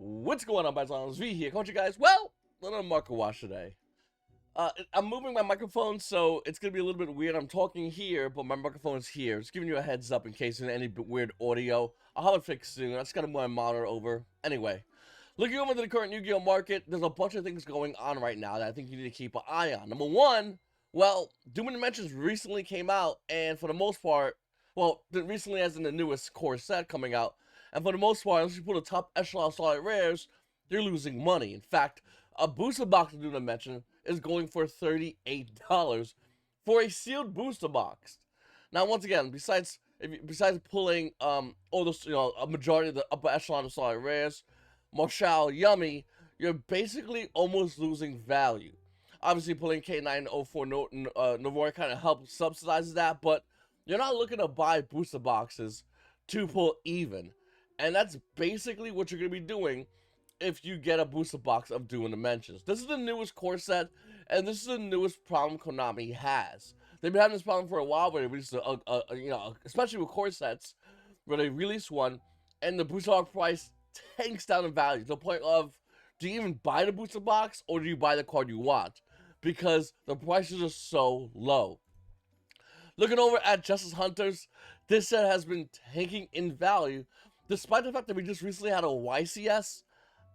What's going on, Paisanos? V here. Coming to you guys, well, little market watch today. I'm moving my microphone, so it's going to be a little bit weird. I'm talking here, but my microphone's here. Just giving you a heads up in case there's any weird audio. I'll have it fixed soon. I just got to move my monitor over. Anyway, looking over to the current YuGiOh market, there's a bunch of things going on right now that I think you need to keep an eye on. Number one, well, Doom and Dimensions recently came out, and for the most part, well, recently as in the newest core set coming out, and for the most part, unless you pull the top echelon solid rares, you're losing money. In fact, a booster box of Doom Dimension is going for $38 for a sealed booster box. Now, once again, besides pulling all those, a majority of the upper echelon of solid rares, Marshall, Yummy, you're basically almost losing value. Obviously, pulling K904 Novori kind of helps subsidizes that, but you're not looking to buy booster boxes to pull even. And that's basically what you're going to be doing if you get a booster box of Doom Dimensions. This is the newest core set, and this is the newest problem Konami has. They've been having this problem for a while, where they released especially with core sets, where they release one, and the booster box price tanks down in value to the point of, do you even buy the booster box, or do you buy the card you want? Because the prices are so low. Looking over at Justice Hunters, this set has been tanking in value, despite the fact that we just recently had a YCS,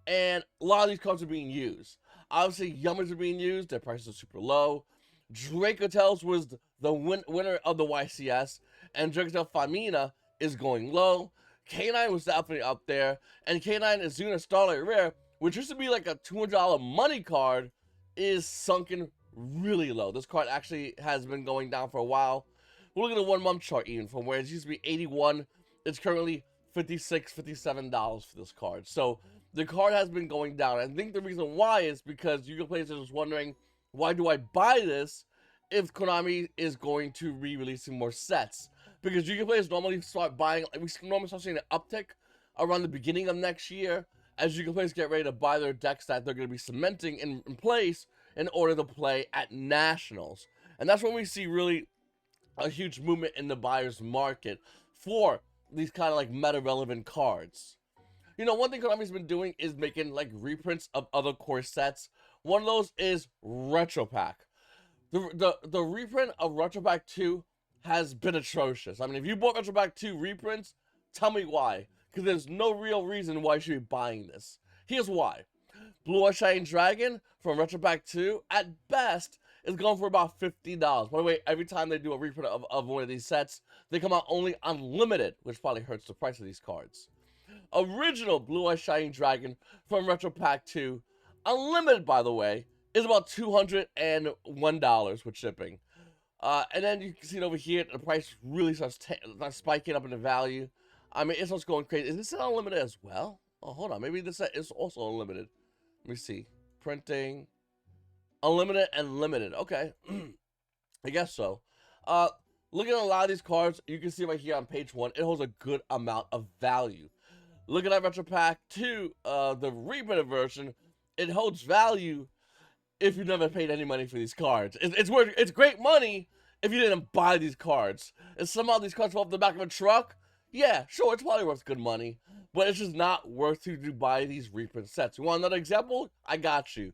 and a lot of these cards are being used. Obviously, Yummers are being used, their prices are super low. Dracotels was the winner of the YCS, and Dracotel Famina is going low. K9 was definitely up there, and K9 Azuna Starlight Rare, which used to be like a $200 money card, is sunken really low. This card actually has been going down for a while. We're looking at a 1 month chart even, from where it used to be 81, it's currently $56, $57 for this card. So the card has been going down. I think the reason why is because YuGiOh is wondering, why do I buy this if Konami is going to re-releasing more sets? Because YuGiOh normally start buying, we normally start seeing an uptick around the beginning of next year as YuGiOh get ready to buy their decks that they're going to be cementing in place in order to play at Nationals. And that's when we see really a huge movement in the buyer's market for these kind of like meta-relevant cards. You know, one thing Konami's been doing is making like reprints of other core sets. One of those is Retro Pack. The reprint of Retro Pack 2 has been atrocious. I mean, if you bought Retro Pack 2 reprints, tell me why. Because there's no real reason why you should be buying this. Here's why. Blue Eye Shining Dragon from Retro Pack 2, at best, is going for about $50. By the way, every time they do a reprint of one of these sets, they come out only unlimited, which probably hurts the price of these cards. Original Blue Eye Shining Dragon from Retro Pack 2, unlimited by the way, is about $201 with shipping. And then you can see it over here, the price really starts spiking up in the value. I mean, it starts going crazy. Is this set unlimited as well? Oh, hold on, maybe this set is also unlimited. Let me see. Printing. Unlimited and limited. Okay. I guess so. Looking at a lot of these cards, you can see right here on page 1, it holds a good amount of value. Looking at Retro Pack 2, the reprinted version, it holds value if you never paid any money for these cards. It's great money if you didn't buy these cards. And somehow these cards fall off the back of a truck, yeah, sure, it's probably worth good money, but it's just not worth you to buy these reprint sets. You want another example? I got you.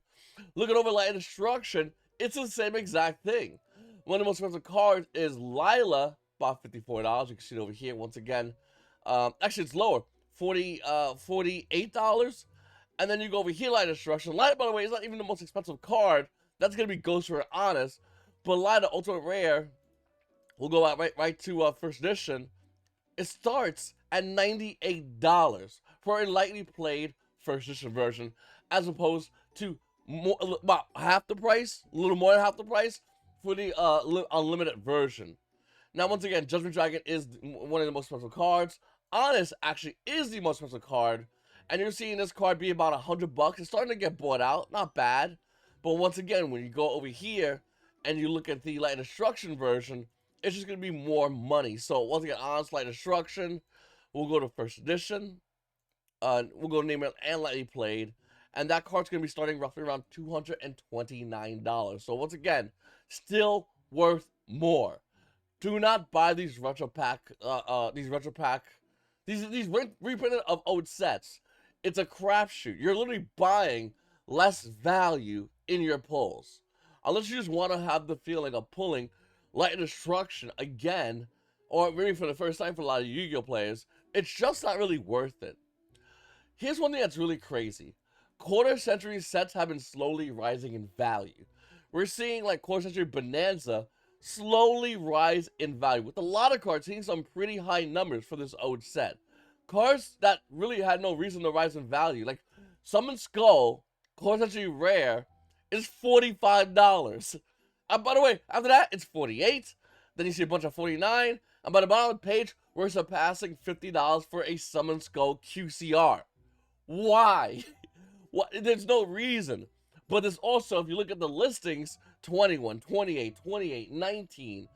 Looking over Light Destruction, it's the same exact thing. One of the most expensive cards is Lila, about $54. You can see it over here once again. Actually, it's lower, $48. And then you go over here, Light Destruction. Light, by the way, is not even the most expensive card. That's gonna be Ghost Rare Honest. But Light Ultimate Rare, we'll go out right to first edition. It starts at $98 for a lightly played first edition version, as opposed to about half the price, a little more than half the price for the unlimited version. Now, once again, Judgment Dragon is one of the most expensive cards. Honest actually is the most expensive card, and you're seeing this card be about $100. It's starting to get bought out, not bad. But once again, when you go over here and you look at the Light Destruction version, it's just going to be more money. So once again, Honest, Light Destruction, we'll go to first edition. We'll go name it and lightly played. And that card's going to be starting roughly around $229. So once again, still worth more. Do not buy these retro pack, these reprinted of old sets it's a crapshoot. You're literally buying less value in your pulls. Unless you just want to have the feeling of pulling Light Destruction again, or maybe for the first time for a lot of Yu-Gi-Oh players, it's just not really worth it. Here's one thing that's really crazy. Quarter century sets have been slowly rising in value. We're seeing like quarter century Bonanza slowly rise in value, with a lot of cards hitting some pretty high numbers for this old set. Cards that really had no reason to rise in value, like Summon Skull, quarter century rare, is $45. And by the way, after that, it's $48. Then you see a bunch of $49. And by the bottom of the page, we're surpassing $50 for a Summon Skull QCR. Why? What? There's no reason. But there's also, if you look at the listings, 21, 28, 28, 19,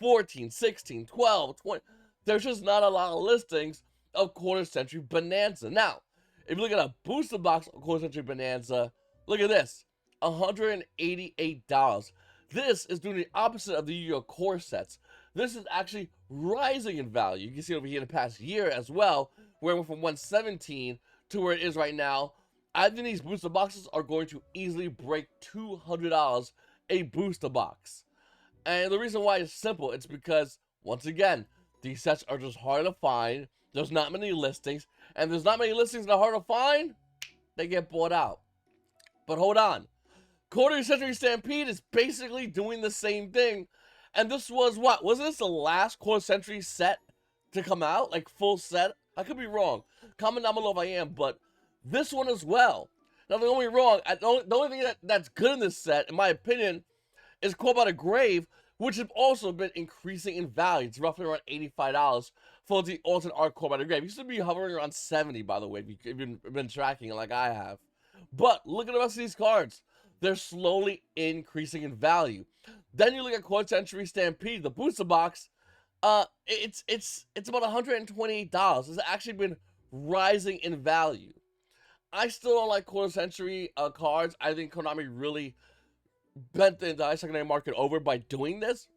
14, 16, 12, 20. There's just not a lot of listings of quarter century Bonanza. Now, if you look at a booster box of quarter century Bonanza, look at this, $188. This is doing the opposite of the Yu-Gi-Oh core sets. This is actually rising in value. You can see over here in the past year as well, where it went from 117 to where it is right now. I think these booster boxes are going to easily break $200 a booster box. And the reason why is simple. It's because, once again, these sets are just hard to find. There's not many listings. And there's not many listings that are hard to find, they get bought out. But hold on. Quarter Century Stampede is basically doing the same thing. And this was what? Wasn't this the last Quarter Century set to come out? Like, full set? I could be wrong. Comment down below if I am, but this one as well. Now, don't get me wrong. The only thing that's good in this set, in my opinion, is Call by the Grave, which have also been increasing in value. It's roughly around $85 for the alternate art Call by the Grave. It used to be hovering around $70, by the way, if you've been tracking it like I have. But look at the rest of these cards. They're slowly increasing in value. Then you look at Quarter Century Stampede, the booster box. It's about $128. It's actually been rising in value. I still don't like Quarter Century cards. I think Konami really bent the entire secondary market over by doing this.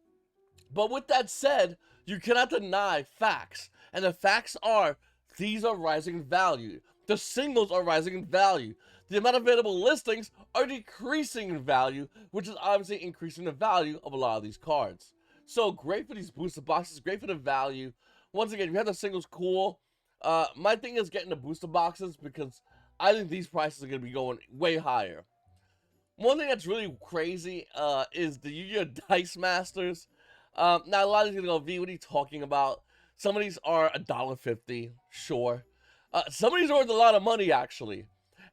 But with that said, you cannot deny facts. And the facts are, these are rising in value. The singles are rising in value. The amount of available listings are decreasing in value, which is obviously increasing the value of a lot of these cards. So great for these booster boxes, great for the value. Once again, if you have the singles, cool. My thing is getting the booster boxes because I think these prices are going to be going way higher. One thing that's really crazy is the Yu-Gi-Oh! Dice Masters. Now, a lot of these are going to go, V, what are you talking about? Some of these are $1.50, sure. Some of these are worth a lot of money, actually.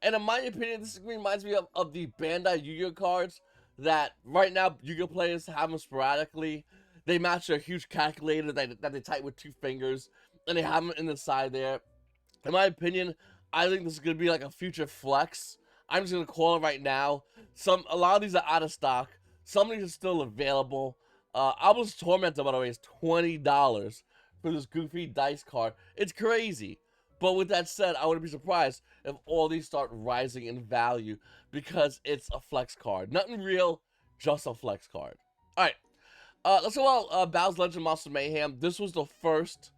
And in my opinion, this reminds me of the Bandai Yu-Gi-Oh! Cards that right now Yu-Gi-Oh! Players have them sporadically. They match a huge calculator that they type with 2 fingers, and they have them in the side there. In my opinion, I think this is going to be like a future flex. I'm just going to call it right now. A lot of these are out of stock. Some of these are still available. Alba's Tormentor, by the way, is $20 for this goofy dice card. It's crazy. But with that said, I wouldn't be surprised if all these start rising in value because it's a flex card. Nothing real, just a flex card. Alright, let's go about Bao's Legend Monster Mayhem. This was the first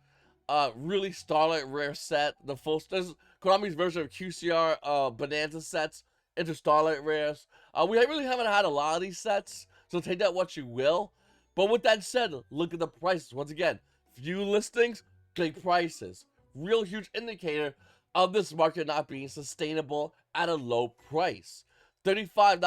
really Starlight Rare set. This is Konami's version of QCR Bonanza sets into Starlight Rares. We really haven't had a lot of these sets, so take that what you will. But with that said, look at the prices. Once again, few listings, big prices. Real huge indicator of this market not being sustainable at a low price. 35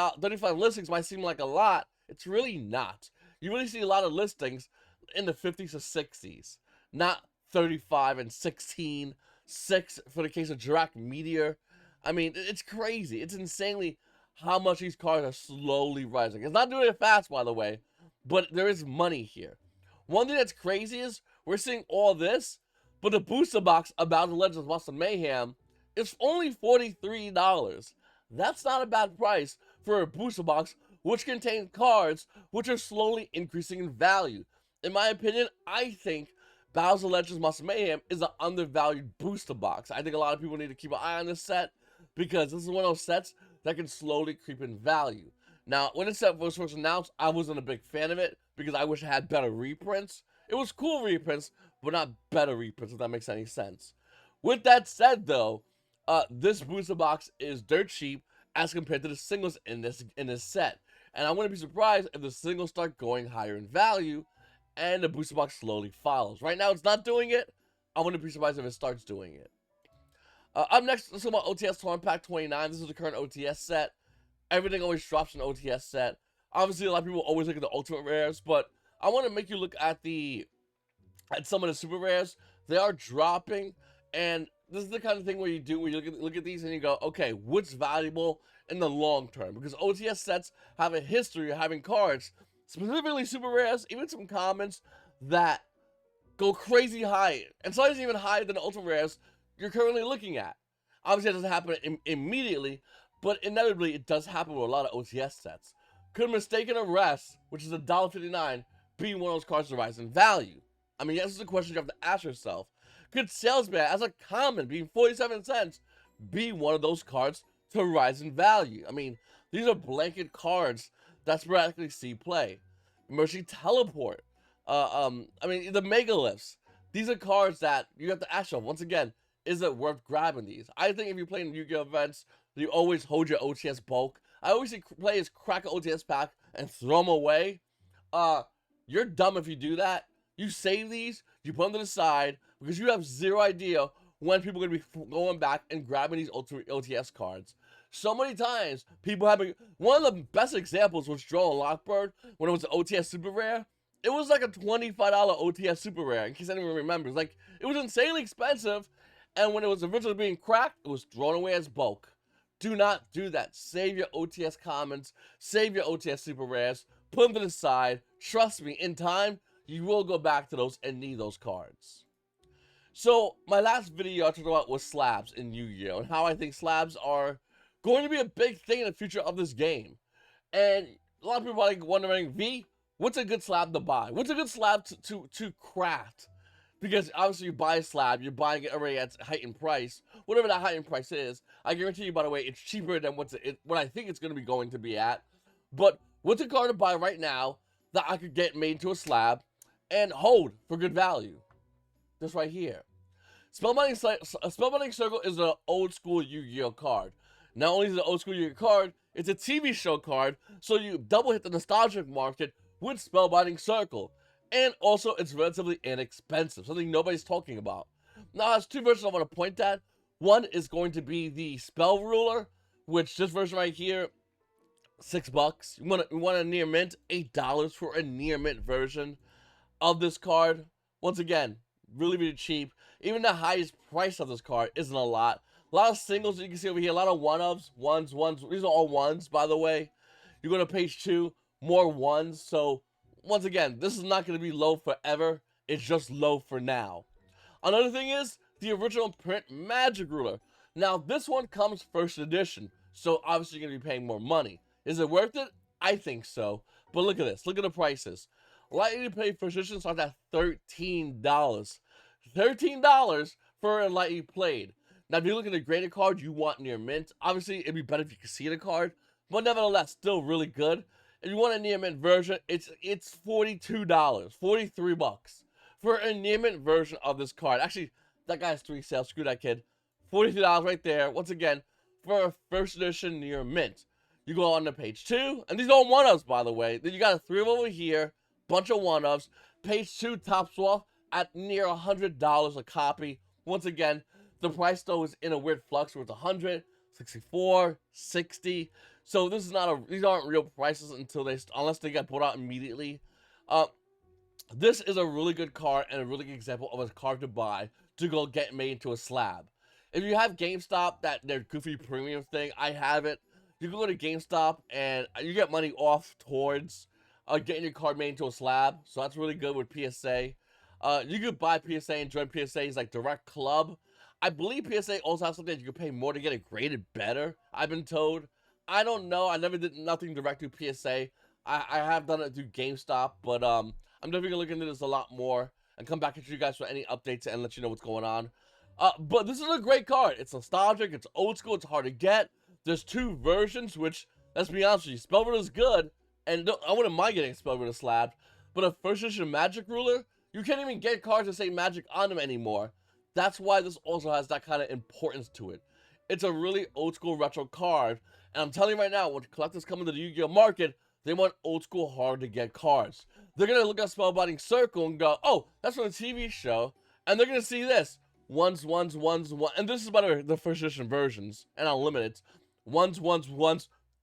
listings might seem like a lot. It's really not. You really see a lot of listings in the 50s to 60s, not 35 and 16, 6 for the case of Dirac Meteor. I mean, it's crazy. It's insanely how much these cards are slowly rising. It's not doing it fast, by the way, but there is money here. One thing that's crazy is we're seeing all this, but the booster box about the Legends of Monster Mayhem is only $43. That's not a bad price for a booster box which contains cards which are slowly increasing in value. In my opinion, I think Bowser Legends Monster Mayhem is an undervalued booster box. I think a lot of people need to keep an eye on this set because this is one of those sets that can slowly creep in value. Now, when this set was first announced, I wasn't a big fan of it because I wish it had better reprints. It was cool reprints, but not better reprints, if that makes any sense. With that said, though, This booster box is dirt cheap as compared to the singles in this set. And I wouldn't be surprised if the singles start going higher in value and the booster box slowly follows. Right now, it's not doing it. I wouldn't be surprised if it starts doing it. Up next, let's talk about OTS Torn Pack 29. This is the current OTS set. Everything always drops in OTS set. Obviously, a lot of people always look at the ultimate rares, but I want to make you look at some of the super rares. They are dropping, and this is the kind of thing where you look at these and you go, okay, what's valuable in the long term? Because OTS sets have a history of having cards, specifically super rares, even some commons, that go crazy high, and sometimes even higher than the ultimate rares you're currently looking at. Obviously, that doesn't happen immediately, but inevitably it does happen with a lot of OTS sets. Could Mistaken Arrest, which is $1.59, be one of those cards to rise in value? I mean, this is a question you have to ask yourself. Could Salesman, as a common, being 47 cents, be one of those cards to rise in value? I mean, these are blanket cards that sporadically see play. Mercy Teleport. I mean, the Megaliths. These are cards that you have to ask yourself, once again, is it worth grabbing these? I think if you play in Yu-Gi-Oh events, you always hold your OTS bulk. I always see players crack an OTS pack and throw them away. You're dumb if you do that. You save these, you put them to the side, because you have zero idea when people are going to be going back and grabbing these OTS cards. So many times, people have one of the best examples was Draw and Lockbird, when it was an OTS Super Rare. It was like a $25 OTS Super Rare, in case anyone remembers. Like, it was insanely expensive, and when it was originally being cracked, it was thrown away as bulk. Do not do that. Save your OTS commons, save your OTS Super Rares, put them to the side. Trust me, in time, you will go back to those and need those cards. So, my last video I talked about was slabs in Yu-Gi-Oh! And how I think slabs are going to be a big thing in the future of this game. And a lot of people are like wondering, V, what's a good slab to buy? What's a good slab to craft? Because obviously you buy a slab, you're buying it already at heightened price. Whatever that heightened price is, I guarantee you, by the way, it's cheaper than what I think it's going to be at. But what's a card to buy right now that I could get made into a slab and hold for good value? This right here. Spellbinding Circle is an old school Yu-Gi-Oh card. Not only is it an old school Yu-Gi-Oh card, it's a TV show card, so you double hit the nostalgic market with Spellbinding Circle. And also, it's relatively inexpensive, something nobody's talking about. Now, there's two versions I want to point at. One is going to be the Spell Ruler, which this version right here, $6. You want a near mint, $8 for a near mint version of this card. Once again, really, really cheap. Even the highest price of this card isn't a lot. A lot of singles that you can see over here, a lot of ones. These are all ones, by the way. You go to page 2, more ones. So, once again, this is not going to be low forever. It's just low for now. Another thing is the original print Magic Ruler. Now, this one comes first edition, so obviously you're going to be paying more money. Is it worth it? I think so. But look at this. Look at the prices. Likely to pay first edition starts at $13. $13 for a lightly played. Now, if you look at the graded card you want near mint, obviously it'd be better if you could see the card, but nevertheless, still really good. If you want a near mint version, it's $42, $43 for a near mint version of this card. Actually, that guy's 3 sales. Screw that kid. $42 right there. Once again, for a first edition near mint. You go on to page 2, and these are all one-ups, by the way. Then you got a 3 over here, bunch of one-ups. Page 2 tops off at near $100 a copy. Once again, the price though is in a weird flux where it's 100, 64, 60. So this is these aren't real prices unless they get put out immediately. This is a really good card and a really good example of a card to buy to go get made into a slab. If you have GameStop, their goofy premium thing, I have it. You can go to GameStop and you get money off towards getting your card made into a slab. So that's really good with PSA. You could buy PSA and join PSA's like Direct Club. I believe PSA also has something that you can pay more to get it graded better, I've been told. I don't know. I never did nothing direct to PSA. I have done it through GameStop, but I'm definitely going to look into this a lot more and come back at you guys for any updates and let you know what's going on. But this is a great card. It's nostalgic, it's old school, it's hard to get. There's 2 versions, which, let's be honest with you, Spell Ruler is good, and I wouldn't mind getting Spell Ruler slabbed, but a first edition Magic Ruler, you can't even get cards that say Magic on them anymore. That's why this also has that kind of importance to it. It's a really old school retro card. And I'm telling you right now, when collectors come into the Yu-Gi-Oh market, they want old school hard to get cards. They're going to look at Spellbinding Circle and go, oh, that's from a TV show. And they're going to see this. Ones. And this is, by the way, the first edition versions and unlimited. Ones,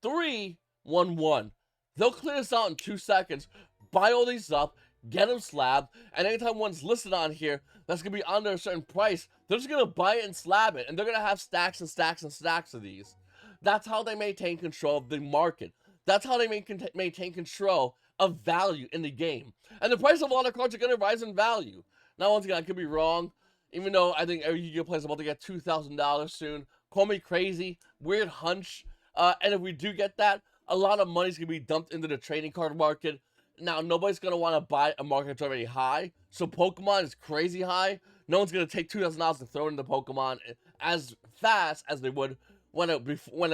3, 1. They'll clear this out in 2 seconds, buy all these up, get them slabbed, and anytime one's listed on here that's going to be under a certain price, they're just going to buy it and slab it, and they're going to have stacks and stacks and stacks of these. That's how they maintain control of the market. That's how they maintain control of value in the game. And the price of a lot of cards are going to rise in value. Now, once again, I could be wrong, even though I think every Yu-Gi-Oh player is about to get $2,000 soon. Call me crazy, weird hunch, and if we do get that, a lot of money's going to be dumped into the trading card market. Now, nobody's going to want to buy a market that's already high, so Pokemon is crazy high. No one's going to take $2,000 to throw into Pokemon as fast as they would when it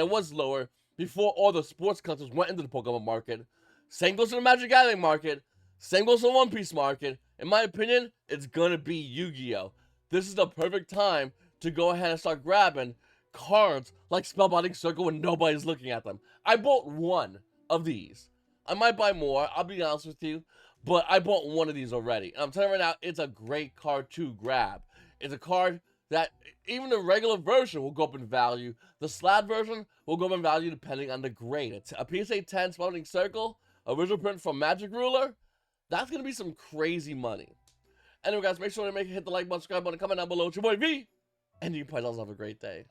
was lower, before all the sports collectors went into the Pokemon market. Same goes to the Magic Gathering market. Same goes to the One Piece market. In my opinion, it's going to be Yu-Gi-Oh! This is the perfect time to go ahead and start grabbing cards like Spellbinding Circle when nobody's looking at them. I bought one of these. I might buy more, I'll be honest with you, but I bought one of these already. And I'm telling you right now, it's a great card to grab. It's a card that even the regular version will go up in value. The slab version will go up in value depending on the grade. It's a PSA 10 Spellbinding Circle, original print from Magic Ruler. That's going to be some crazy money. Anyway, guys, make sure to hit the like button, subscribe button, comment down below. It's your boy V, and you guys all have a great day.